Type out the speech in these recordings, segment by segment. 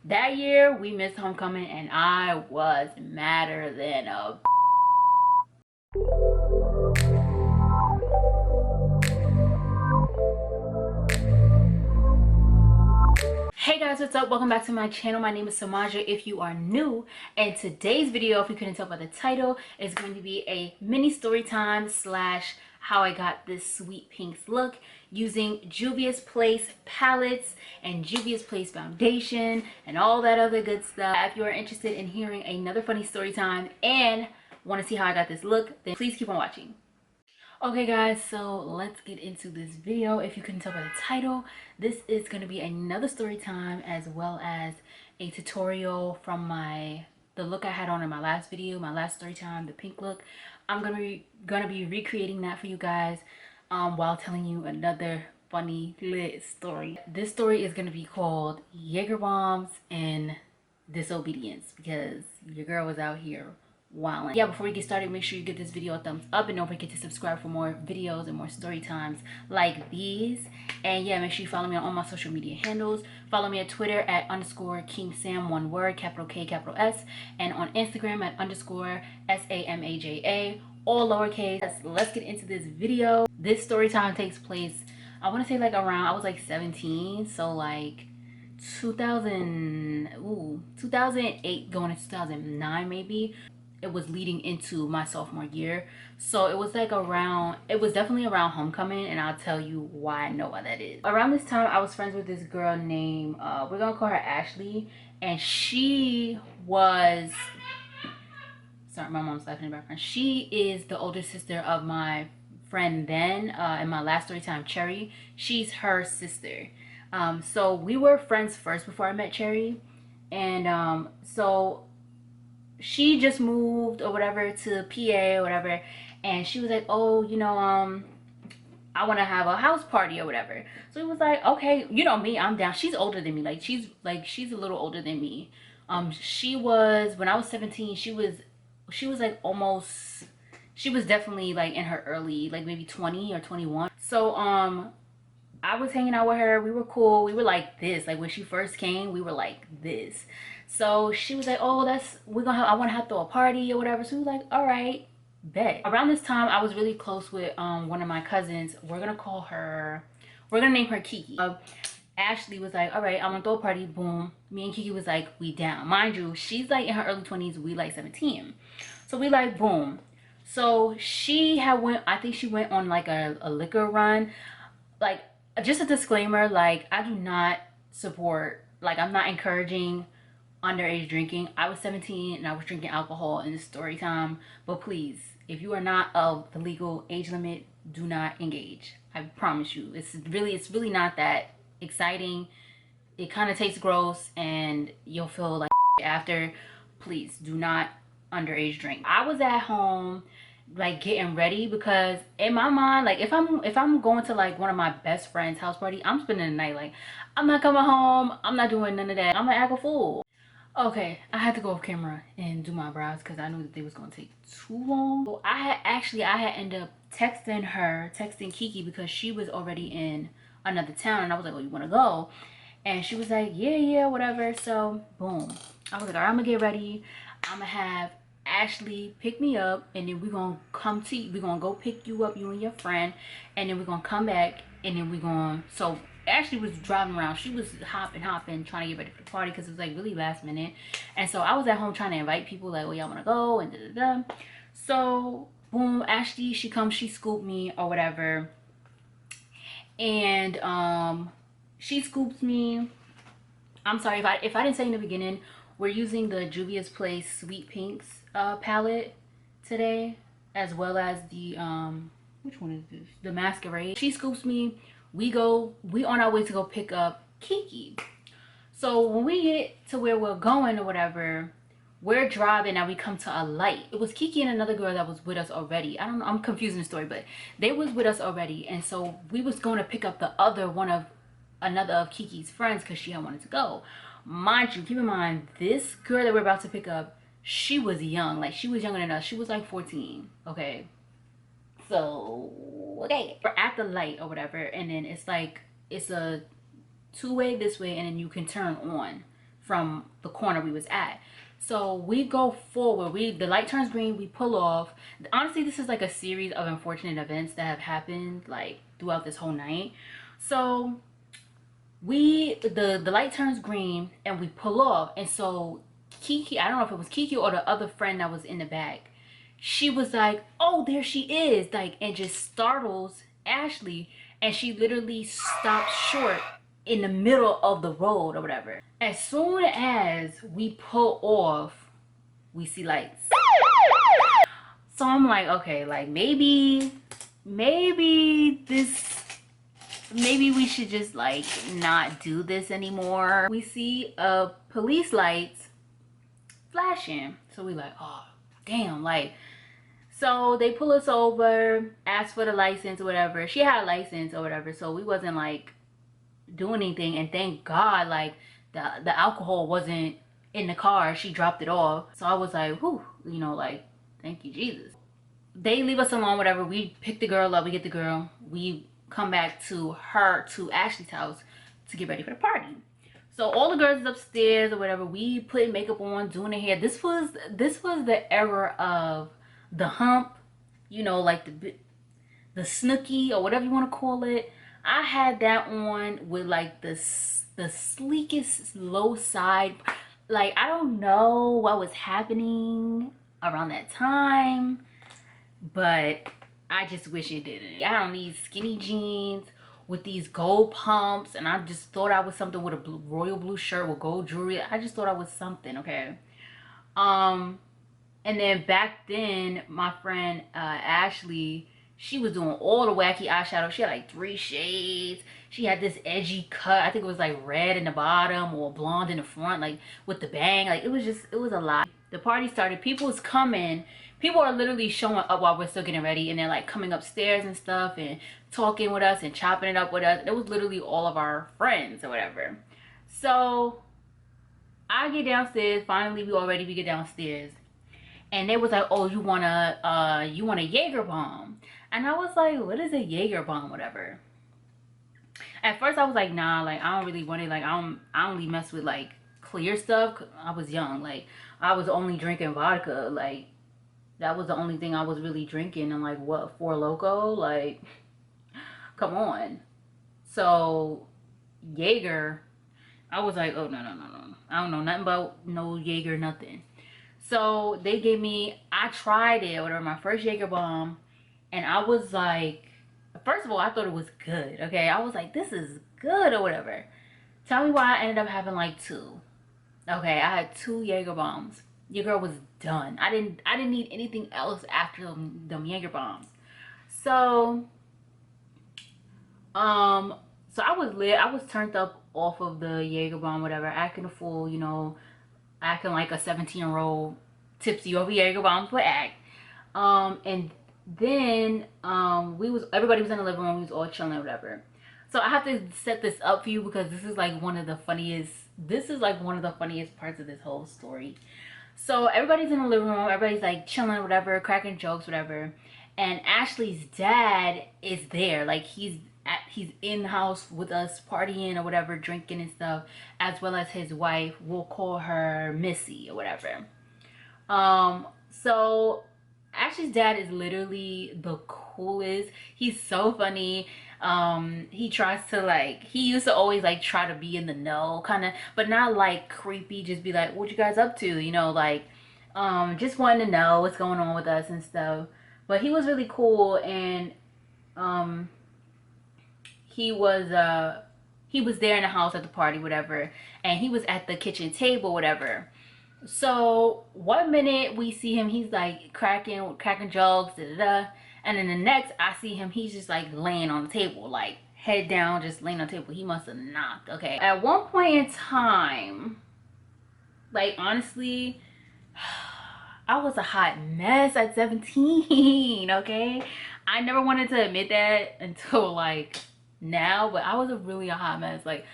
That year we missed homecoming and I was madder than a. Hey guys, what's up? Welcome back to my channel. My name is Samaja if you are new, and today's video, if you couldn't tell by the title, is going to be a mini story time slash how I got this sweet pinks look using Juvia's Place palettes and Juvia's Place foundation and all that other good stuff. If you are interested in hearing another funny story time and want to see how I got this look, then please keep on watching. Okay guys, so let's get into this video. If you couldn't tell by the title, this is going to be another story time as well as a tutorial from the look I had on in my last video, my last story time, the pink look. I'm gonna be recreating that for you guys while telling you another funny lit story. This story is going to be called Jaeger bombs and disobedience because your girl was out here wilding. Yeah, before we get started, make sure you give this video a thumbs up and don't forget to subscribe for more videos and more story times like these. And yeah, make sure you follow me on all my social media handles. Follow me at Twitter at _KingSam, one word, capital K, capital S, and on Instagram at _SAMAJA, all lowercase. Let's get into this video. This story time takes place, I want to say like around, I was like 17, so like 2008 going into 2009 maybe. It was leading into my sophomore year, so it was like around, it was definitely around homecoming, and I'll tell you why I know why that is. Around this time I was friends with this girl named we're gonna call her Ashley, and she was, sorry, my mom's laughing in the background. She is the older sister of my friend then in my last story time, Cherry. She's her sister. So we were friends first before I met Cherry, and so she just moved or whatever to PA or whatever, and she was like, oh, you know, I want to have a house party or whatever. So it was like, okay, you know me, I'm down. She's older than me, like she's a little older than me. She was, when I was 17, she was like almost, she was definitely like in her early, like maybe 20 or 21. So I was hanging out with her. We were cool. We were like this. Like when she first came, we were like this. So she was like, oh, I want to have to throw a party or whatever. So we was like, all right, bet. Around this time, I was really close with one of my cousins. We're going to name her Kiki. Ashley was like, all right, I'm going to throw a party. Boom. Me and Kiki was like, we down. Mind you, she's like in her early 20s. We like 17. So we like, boom. So I think she went on like a liquor run. Like, just a disclaimer, like I do not support, like I'm not encouraging underage drinking. I was 17 and I was drinking alcohol in this story time, but please, if you are not of the legal age limit, do not engage. I promise you, it's really not that exciting. It kind of tastes gross and you'll feel like after. Please do not underage drink. I was at home like getting ready because in my mind, like if I'm going to like one of my best friend's house party, I'm spending the night. Like I'm not coming home, I'm not doing none of that. I'm gonna act a fool. Okay, I had to go off camera and do my brows because I knew that they was gonna take too long. So I had ended up texting Kiki because she was already in another town, and I was like, oh, you want to go? And she was like, yeah, whatever. So boom, I was like, all right, I'm gonna get ready. I'm gonna have Ashley pick me up, and then we're gonna go pick you up, you and your friend, and then we're gonna come back, and then so Ashley was driving around. She was hopping, trying to get ready for the party because it was like really last minute. And so I was at home trying to invite people, like, oh, y'all want to go, and da. So boom, Ashley, she comes, she scooped me or whatever, and she scoops me. I'm sorry if I didn't say in the beginning, we're using the Juvia's Place Sweet Pinks palette today, as well as the which one is this, the Masquerade. She scoops me. We on our way to go pick up Kiki. So when we get to where we're going or whatever, we're driving and we come to a light. It was Kiki and another girl that was with us already. I don't know, I'm confusing the story, but they was with us already. And so we was going to pick up the other another of Kiki's friends because she had wanted to go. Mind you, keep in mind, this girl that we're about to pick up, she was young. Like she was younger than us. She was like 14. Okay. So okay, we're at the light or whatever, and then it's like it's a two-way this way, and then you can turn on from the corner we was at. So we go forward, the light turns green, we pull off. Honestly, this is like a series of unfortunate events that have happened like throughout this whole night. So the light turns green and we pull off, and so Kiki, I don't know if it was Kiki or the other friend that was in the back, she was like, oh, there she is, like, and just startles Ashley, and she literally stops short in the middle of the road or whatever. As soon as we pull off, we see lights. So I'm like, okay, like maybe we should just like not do this anymore. We see a police lights flashing, so we like, oh damn, like, so they pull us over, ask for the license or whatever. She had a license or whatever, so we wasn't like doing anything, and thank God like the alcohol wasn't in the car. She dropped it off, so I was like, whew, you know, like, thank you Jesus. They leave us alone, whatever. We pick the girl up, we get the girl, we come back to Ashley's house to get ready for the party. So all the girls is upstairs or whatever. We putting makeup on, doing their hair. This was the era of the hump, you know, like the snooky or whatever you want to call it. I had that on with like the sleekest low side. Like, I don't know what was happening around that time, but I just wish it didn't. I had these skinny jeans with these gold pumps, and I just thought I was something with a royal blue shirt with gold jewelry. I just thought I was something, okay? And then back then, my friend Ashley, she was doing all the wacky eyeshadow. She had like 3 shades. She had this edgy cut. I think it was like red in the bottom or blonde in the front, like with the bang. Like, it was a lot. The party started. People was coming. People are literally showing up while we're still getting ready, and they're like coming upstairs and stuff and talking with us and chopping it up with us. It was literally all of our friends or whatever. So I get downstairs. Finally, we get downstairs, and they was like, oh, you want a Jaeger bomb? And I was like, what is a Jaeger bomb, whatever? At first I was like, nah, like, I don't really want it. Like, I only mess with like clear stuff. I was young. Like, I was only drinking vodka. Like, that was the only thing I was really drinking. And like, what, Four Loko? Like, come on. So Jaeger, I was like, oh, no. I don't know nothing about no Jaeger, nothing. So they gave me, I tried it, whatever, my first Jaeger bomb, and I was like, first of all, I thought it was good, okay? I was like, this is good or whatever. Tell me why I ended up having like 2. Okay, I had 2 Jaeger bombs. Your girl was done. I didn't need anything else after them Jaeger bombs. So so I was lit. I was turned up off of the Jaeger bomb, whatever, acting a fool, you know, acting like a 17-year-old tipsy over Jaeger bombs would act. And then everybody was in the living room. We was all chilling or whatever. So I have to set this up for you because this is like one of the funniest parts of this whole story. So everybody's in the living room, everybody's like chilling, whatever, cracking jokes, whatever. And Ashley's dad is there. Like, he's in the house with us partying or whatever, drinking and stuff, as well as his wife. We'll call her Missy or whatever. So Ashley's dad is literally the coolest. He's so funny. He tries to, like, he used to always like try to be in the know, kind of, but not like creepy, just be like, what you guys up to, you know, like, just wanting to know what's going on with us and stuff. But he was really cool, and he was there in the house at the party, whatever, and he was at the kitchen table, whatever. So one minute we see him, he's like cracking jokes, and then the next I see him, he's just like laying on the table, like head down, just laying on the table. He must have knocked. Okay, at one point in time, like, honestly, I was a hot mess at 17. Okay, I never wanted to admit that until like now, but I was really a hot mess. Like,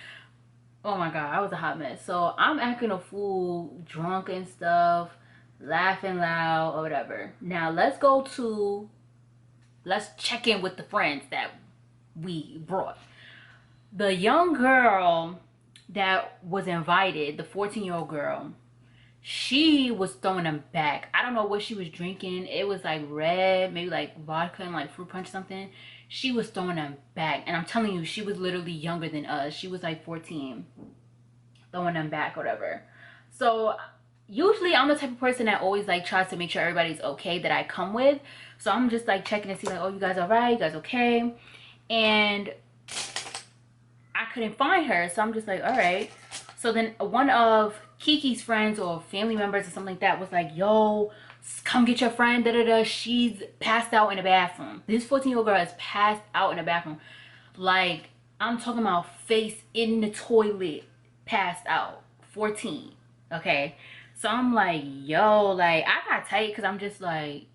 oh my god, I was a hot mess. So I'm acting a fool, drunk and stuff, laughing loud or whatever. Now let's check in with the friends that we brought. The young girl that was invited, the 14-year-old girl, she was throwing them back. I don't know what she was drinking. It was like red, maybe like vodka and like fruit punch something. She was throwing them back. And I'm telling you, she was literally younger than us. She was like 14. Throwing them back or whatever. So usually I'm the type of person that always like tries to make sure everybody's okay that I come with. So I'm just like checking to see like, oh, you guys all right? You guys okay? And I couldn't find her. So I'm just like, all right. So then one of Kiki's friends or family members or something like that was like, yo, come get your friend, da da da. She's passed out in the bathroom. This 14-year-old girl is passed out in the bathroom. Like, I'm talking about face in the toilet, passed out. 14. Okay. So I'm like, yo, like, I got tight because I'm just like,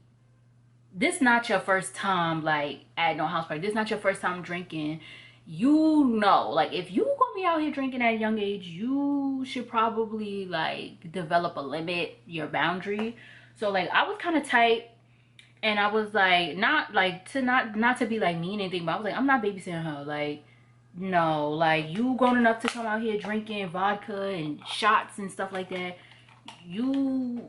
this not your first time like at no house party. This not your first time drinking. You know, like, if you gonna be out here drinking at a young age, you should probably like develop a limit, your boundary. So like I was kind of tight, and I was like, not like to not to be like mean or anything, but I was like, I'm not babysitting her. Like, no, like, you grown enough to come out here drinking vodka and shots and stuff like that. You,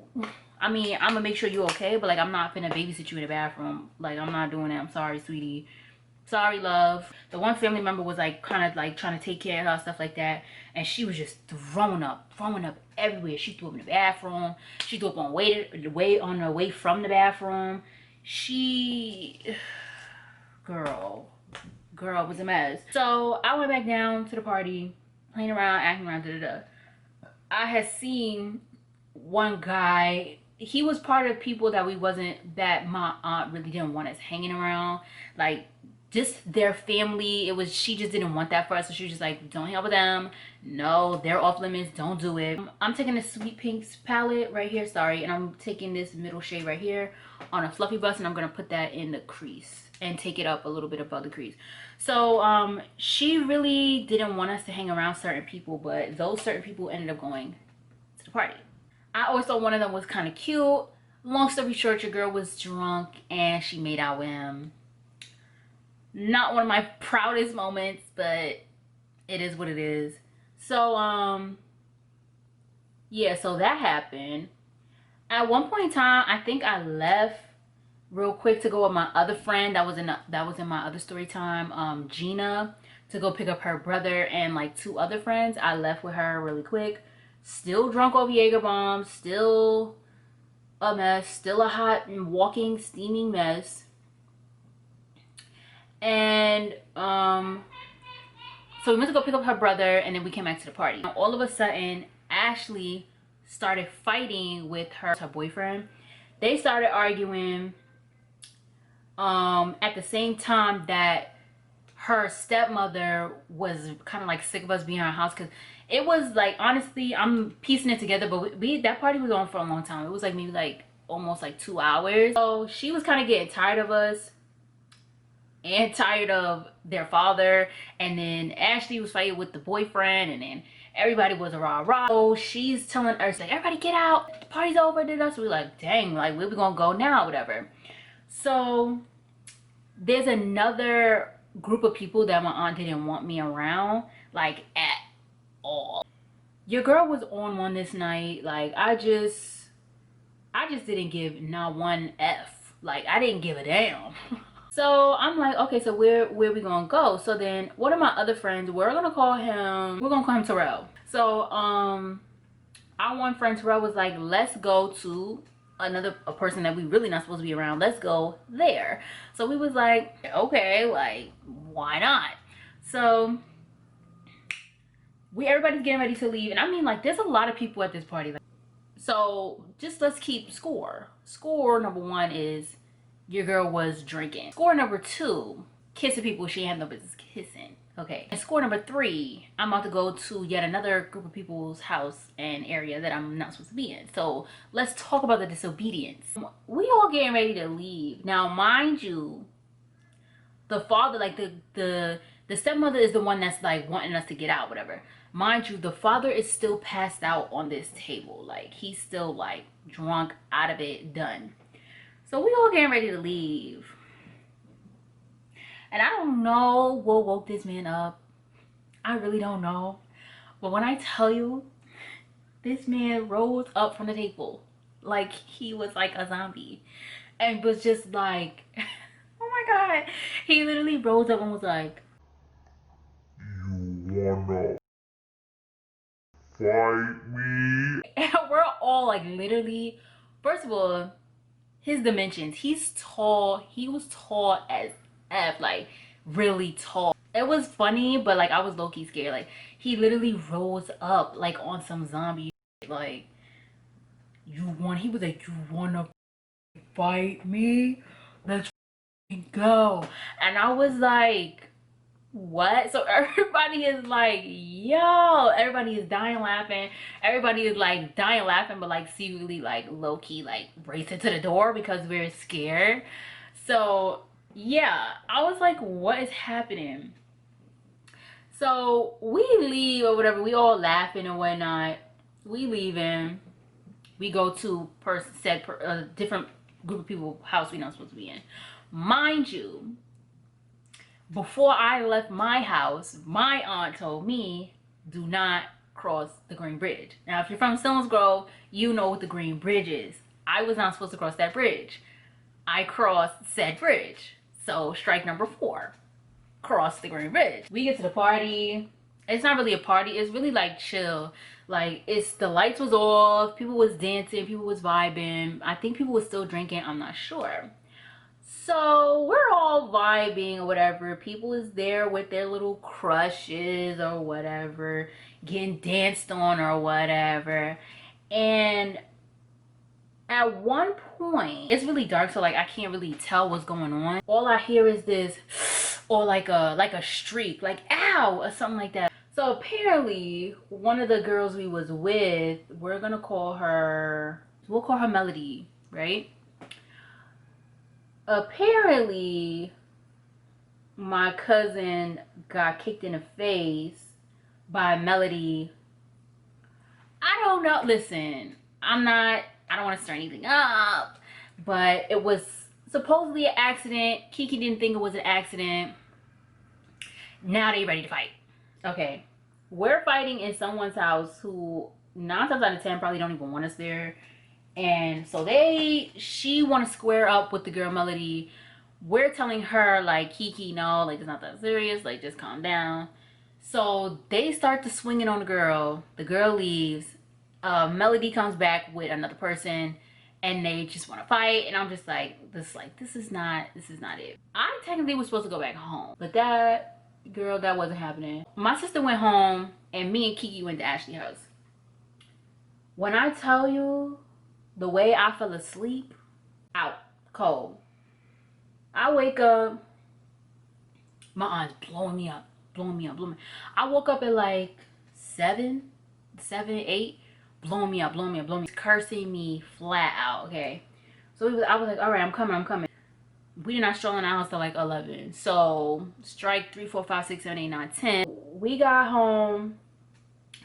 I mean, I'm gonna make sure you're okay, but like I'm not finna babysit you in the bathroom. Like, I'm not doing that. I'm sorry, sweetie. Sorry, love. The one family member was like kind of like trying to take care of her, stuff like that, and she was just throwing up everywhere. She threw up in the bathroom. She threw up on on her way from the bathroom. She, girl was a mess. So I went back down to the party, playing around, acting around, da da da. I had seen one guy. He was part of people that my aunt really didn't want us hanging around. Like, just their family. She just didn't want that for us. So she was just like, don't hang out with them. No, they're off limits. Don't do it. I'm taking this Sweet Pinks palette right here. Sorry. And I'm taking this middle shade right here on a fluffy brush. And I'm going to put that in the crease and take it up a little bit above the crease. So she really didn't want us to hang around certain people. But those certain people ended up going to the party. I always thought one of them was kind of cute. Long story short, your girl was drunk and she made out with him. Not one of my proudest moments, but it is what it is. So yeah, so that happened. At one point in time, I think I left real quick to go with my other friend that was in my other story time, Gina, to go pick up her brother and like 2 other friends. I left with her really quick. Still drunk off Jaeger bombs, still a mess, still a hot and walking steaming mess. And so we went to go pick up her brother, and then we came back to the party. All of a sudden, Ashley started fighting with her boyfriend. They started arguing at the same time that her stepmother was kind of like sick of us being in her house, because it was like, honestly, I'm piecing it together, but that party was on for a long time. It was like maybe like almost like 2 hours. So she was kind of getting tired of us and tired of their father, and then Ashley was fighting with the boyfriend, and then everybody was a rah-rah. So she's telling us like, everybody get out, the party's over. So we're like, dang, like, where we gonna go now, whatever. So there's another group of people that my aunt didn't want me around, like, at all. Your girl was on one this night. Like, I just didn't give not one F. Like, I didn't give a damn. So I'm like, okay, so where we gonna go? So then one of my other friends, we're gonna call him Terrell. So our one friend Terrell was like, let's go to a person that we really not supposed to be around. Let's go there. So we was like, okay, like, why not? So everybody's getting ready to leave, and I mean, like, there's a lot of people at this party. Like, so just let's keep score. Score number 1 is your girl was drinking. Score number 2, kissing people she had no business kissing. Okay. And score number 3, I'm about to go to yet another group of people's house and area that I'm not supposed to be in. So let's talk about the disobedience. We all getting ready to leave. Now, mind you, the father, like the stepmother is the one that's like wanting us to get out, whatever. Mind you, the father is still passed out on this table. Like, he's still like drunk, out of it, done. So we all getting ready to leave. And I don't know what woke this man up. I really don't know. But when I tell you, this man rose up from the table like he was like a zombie and was just like, oh my god. He literally rose up and was like, "You wanna fight me?" And we're all like, literally, first of all, his dimensions. He's tall. He was tall as F, like really tall. It was funny, but like I was low-key scared. Like he literally rose up like on some zombie shit. Like, he was like, "You wanna fight me? Let's go." And I was like, what? So everybody is like, yo, everybody is dying laughing. Everybody is like dying laughing, but like secretly like low-key like racing to the door because we're scared. So yeah, I was like, what is happening? So we leave or whatever, we all laughing and whatnot. We leaving. We go to a different group of people house we not supposed to be in. Mind you, before I left my house, my aunt told me, do not cross the Green Bridge. Now, if you're from Stones Grove, you know what the Green Bridge is. I was not supposed to cross that bridge. I crossed said bridge. So strike number 4, cross the Green Bridge. We get to the party. It's not really a party. It's really like chill. Like, the lights was off. People was dancing. People was vibing. I think people was still drinking. I'm not sure. So we're all vibing or whatever. People is there with their little crushes or whatever, getting danced on or whatever. And at one point, it's really dark, so like I can't really tell what's going on. All I hear is this, or like a streak, like ow or something like that. So apparently one of the girls we was with, we'll call her Melody, right? Apparently my cousin got kicked in the face by Melody. I don't know. Listen, I don't want to stir anything up, but it was supposedly an accident. Kiki didn't think it was an accident. Now they ready to fight. Okay, we're fighting in someone's house who 9 times out of 10 probably don't even want us there. And so she want to square up with the girl Melody. We're telling her like, Kiki, no, like it's not that serious, like just calm down. So they start to swinging on the girl. The girl leaves. Melody comes back with another person and they just want to fight. And I'm just like, this is not it. I technically was supposed to go back home, but that wasn't happening. My sister went home and me and Kiki went to Ashley's house. When I tell you the way I fell asleep, out cold. I wake up, my aunt's blowing me up. I woke up at like 7, 8, blowing me up, cursing me flat out, okay? So I was like, all right, I'm coming. We did not stroll in our house till like 11. So strike 3, 4, 5, 6, 7, 8, 9, 10. We got home,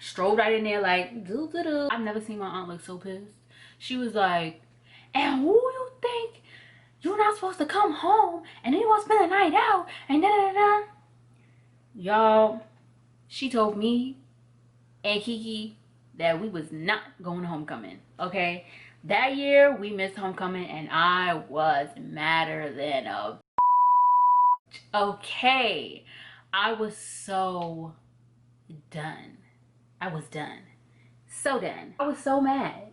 strolled right in there like, doo-doo-doo. I've never seen my aunt look so pissed. She was like, and who you think you're not supposed to come home and then you want to spend the night out and da-da-da-da. Y'all, she told me and Kiki that we was not going to homecoming, okay? That year we missed homecoming and I was madder than a okay. I was so done. So done. I was so mad.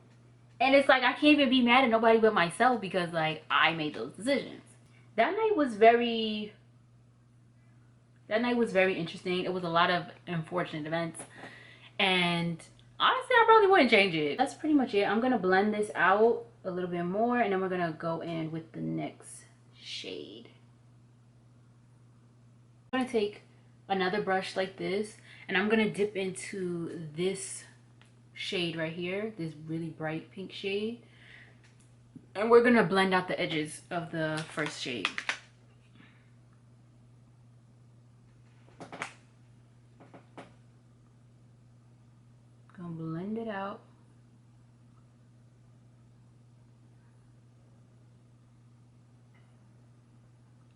And it's like I can't even be mad at nobody but myself because like I made those decisions. That night was very interesting. It was a lot of unfortunate events. And honestly, I probably wouldn't change it. That's pretty much it. I'm gonna blend this out a little bit more and then we're gonna go in with the next shade. I'm gonna take another brush like this and I'm gonna dip into this shade right here, this really bright pink shade, and we're gonna blend out the edges of the first shade. Gonna blend it out.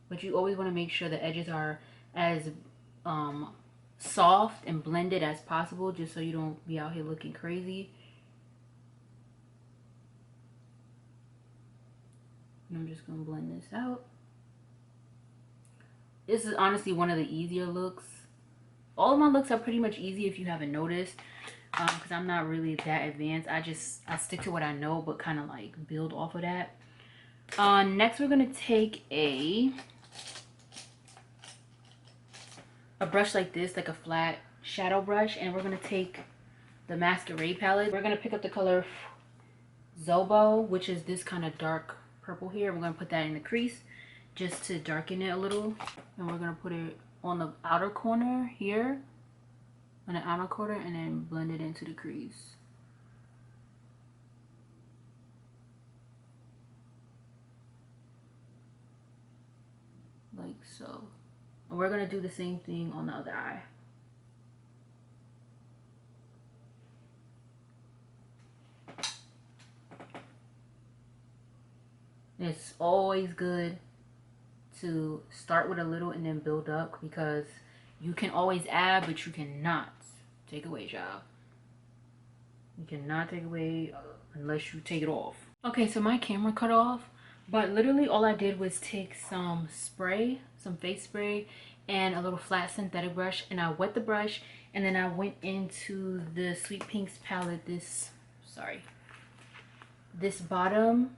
But you always want to make sure the edges are as soft and blended as possible, just so you don't be out here looking crazy. And I'm just gonna blend this out. This is honestly one of the easier looks. All of my looks are pretty much easy if you haven't noticed, because I'm not really that advanced. I stick to what I know, but kind of like build off of that. Next we're gonna take a brush like this, like a flat shadow brush, and we're gonna take the Masquerade palette. We're gonna pick up the color Zobo, which is this kind of dark purple here. We're gonna put that in the crease just to darken it a little, and we're gonna put it on the outer corner here, on the outer corner, and then blend it into the crease. Like so. And we're gonna do the same thing on the other eye. It's always good to start with a little and then build up, because you can always add, but you cannot take away, y'all. You cannot take away unless you take it off. Okay, so my camera cut off, but literally all I did was take some spray, some face spray, and a little flat synthetic brush, and I wet the brush, and then I went into the Sweet Pinks palette, this bottom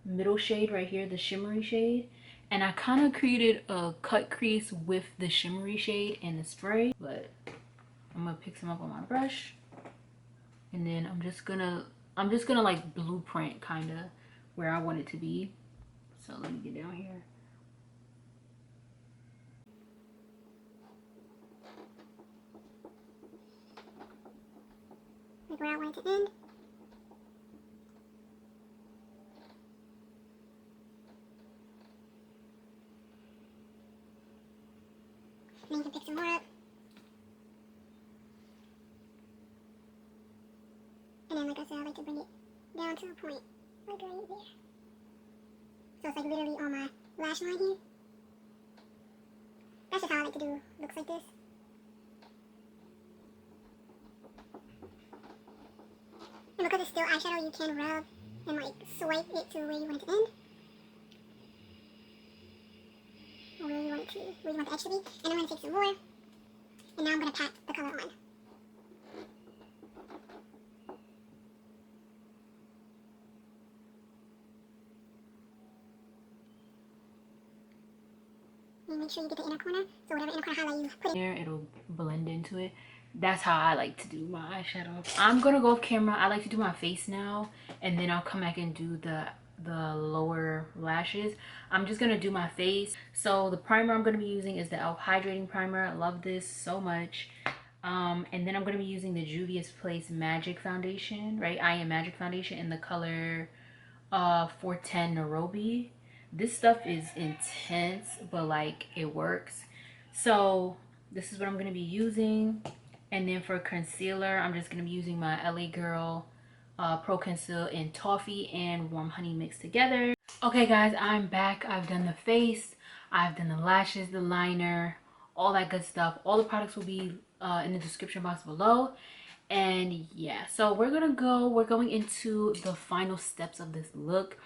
middle shade right here, the shimmery shade, and I kind of created a cut crease with the shimmery shade and the spray. But I'm gonna pick some up on my brush, and then I'm just gonna like blueprint kind of where I want it to be. So let me get down here. Like where I want it to end. And then you can pick some more up. And then, like I said, I like to bring it down to a point, like right there. So it's like literally on my lash line here. That's just how I like to do looks like this. And because it's still eyeshadow, you can rub and like swipe it to where you want it to end. Or where you want the edge to be. And I'm going to take some more. And now I'm going to pat the color on. And make sure you get the inner corner. So whatever inner corner highlight you put there, it'll blend into it. That's how I like to do my eyeshadow. I'm gonna go off camera. I like to do my face now, and then I'll come back and do the lower lashes. I'm just gonna do my face. So the primer I'm gonna be using is the e.l.f. hydrating primer. I love this so much. And then I'm gonna be using the Juvia's Place Magic Foundation, right? I Am Magic Foundation in the color 410 Nairobi. This stuff is intense, but like it works. So this is what I'm going to be using. And then for concealer, I'm just going to be using my LA Girl Pro Conceal in Toffee and Warm Honey mixed together. Okay guys, I'm back. I've done the face, I've done the lashes, the liner, all that good stuff. All the products will be in the description box below. And yeah, so we're going into the final steps of this look.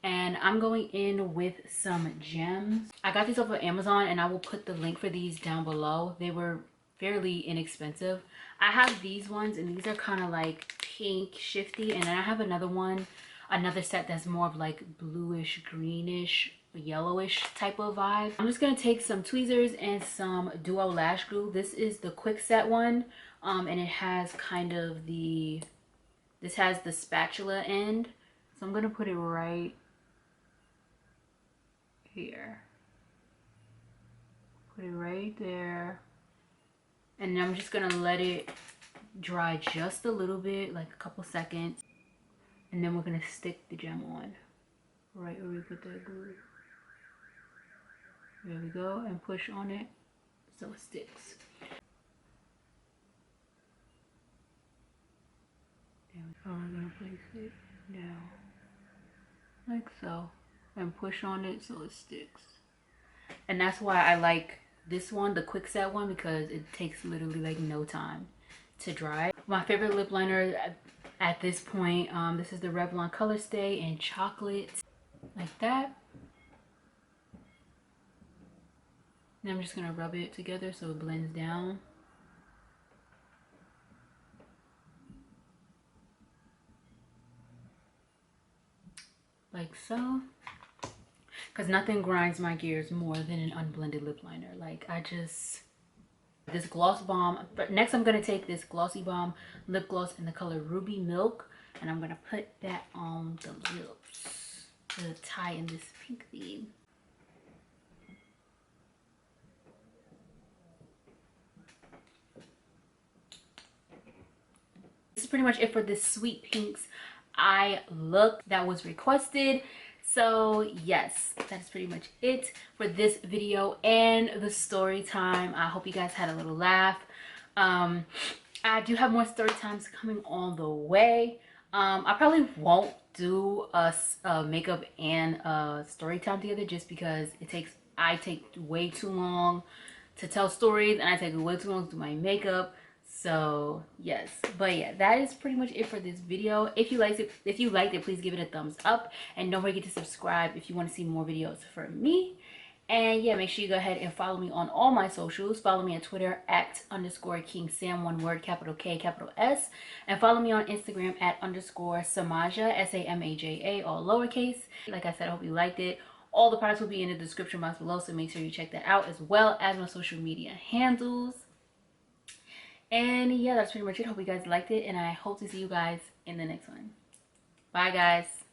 And I'm going in with some gems. I got these off of Amazon, and I will put the link for these down below. They were fairly inexpensive. I have these ones, and these are kind of like pink shifty, and then I have another set that's more of like bluish, greenish, yellowish type of vibe. I'm just gonna take some tweezers and some Duo lash glue. This is the quick set one, and it has kind of this has the spatula end, so I'm gonna put it right here. Put it right there, and I'm just gonna let it dry just a little bit, like a couple seconds, and then we're gonna stick the gem on right where we put that glue. There we go, and push on it so it sticks. There we go. We're gonna place it down like so and push on it so it sticks. And that's why I like this one, the quick set one, because it takes literally like no time to dry. My favorite lip liner at this point, this is the Revlon Colorstay in chocolate, like that. And I'm just gonna rub it together so it blends down. Like so. Because nothing grinds my gears more than an unblended lip liner. Like, I just... This gloss bomb. But next I'm going to take this Glossy Bomb lip gloss in the color Ruby Milk. And I'm going to put that on the lips to tie in this pink theme. This is pretty much it for this Sweet Pinks eye look that was requested. So yes, that's pretty much it for this video and the story time. I hope you guys had a little laugh. I do have more story times coming on the way. I probably won't do a makeup and a story time together, just because I take way too long to tell stories and I take way too long to do my makeup. So yes, but yeah, that is pretty much it for this video. If you liked it, please give it a thumbs up, and don't forget to subscribe if you want to see more videos from me. And yeah, make sure you go ahead and follow me on all my socials. Follow me on Twitter at _KingSam, one word, capital K, capital S. And follow me on Instagram at _Samaja, SAMAJA, all lowercase. Like I said, I hope you liked it. All the products will be in the description box below, so make sure you check that out, as well as my social media handles. And yeah, that's pretty much it. Hope you guys liked it, and I hope to see you guys in the next one. Bye guys.